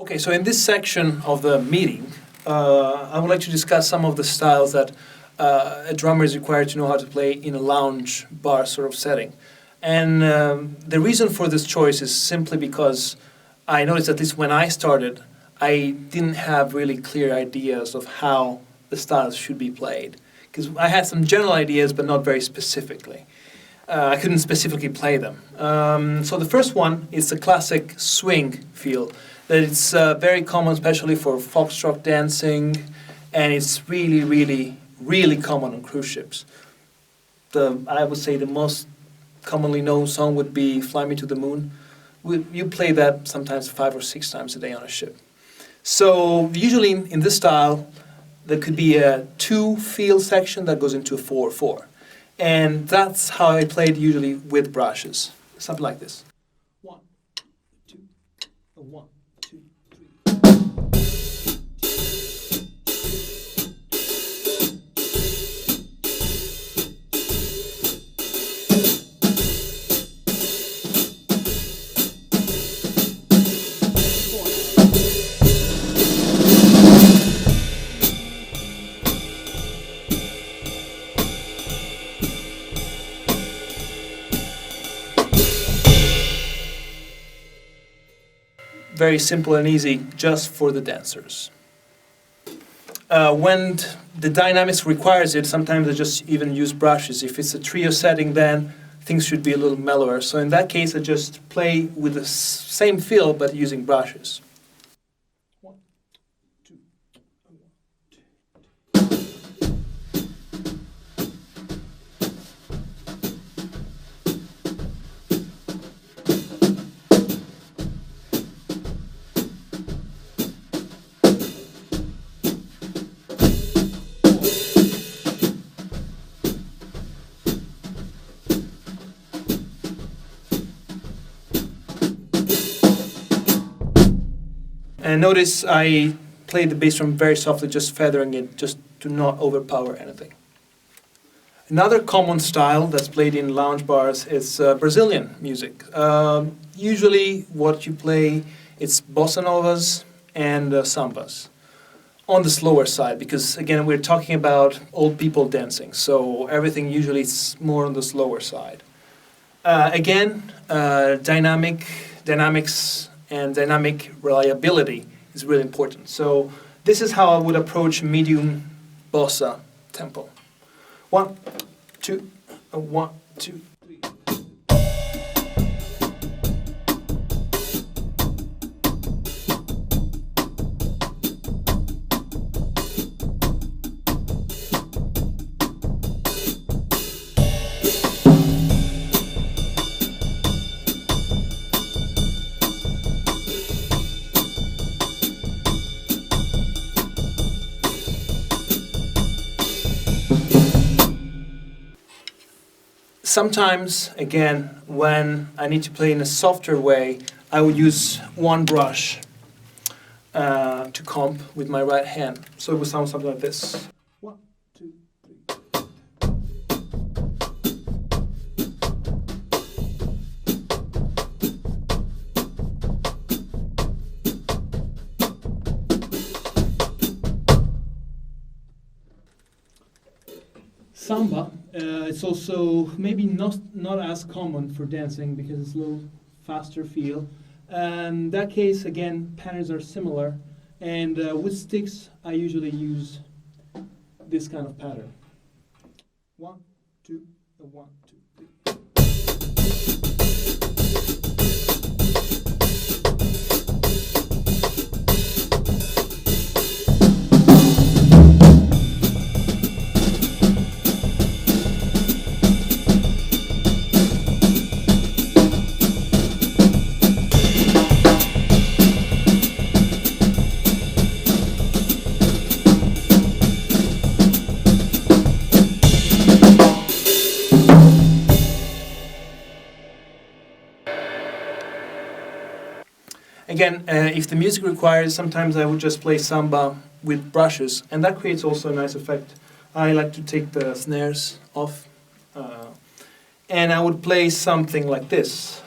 Okay, so in this section of the meeting, I would like to discuss some of the styles that a drummer is required to know how to play in a lounge bar sort of setting. And the reason for this choice is simply because I noticed that at least when I started, I didn't have really clear ideas of how the styles should be played. Because I had some general ideas, but not very specifically. I couldn't specifically play them. So the first one is the classic swing feel. That it's very common, especially for foxtrot dancing, and it's really, really, really common on cruise ships. I would say the most commonly known song would be "Fly Me to the Moon." You play that sometimes 5 or 6 times a day on a ship. So usually in this style, there could be a 2-feel section that goes into a 4/4. And that's how I played usually with brushes. Something like this. 1, 2, 1, 2, 3. Very simple and easy, just for the dancers. When the dynamics requires it, sometimes I just even use brushes. If it's a trio setting, then things should be a little mellower. So in that case, I just play with the same feel, but using brushes. 1, 2, 1, 2. And notice I played the bass drum very softly, just feathering it, just to not overpower anything. Another common style that's played in lounge bars is Brazilian music. Usually what you play, it's bossa novas and sambas. On the slower side, because again, we're talking about old people dancing, so everything usually is more on the slower side. Dynamics and dynamic reliability is really important. So this is how I would approach medium bossa tempo. 1, 2, 1, 2, 3. Sometimes, again, when I need to play in a softer way, I would use one brush to comp with my right hand. So it would sound something like this. 1, 2, 3. Samba, it's also maybe not as common for dancing because it's a little faster feel. In that case, again, patterns are similar. And with sticks, I usually use this kind of pattern. 1, 2, 1, 2, 3. Again, if the music requires, sometimes I would just play samba with brushes, and that creates also a nice effect. I like to take the snares off, and I would play something like this.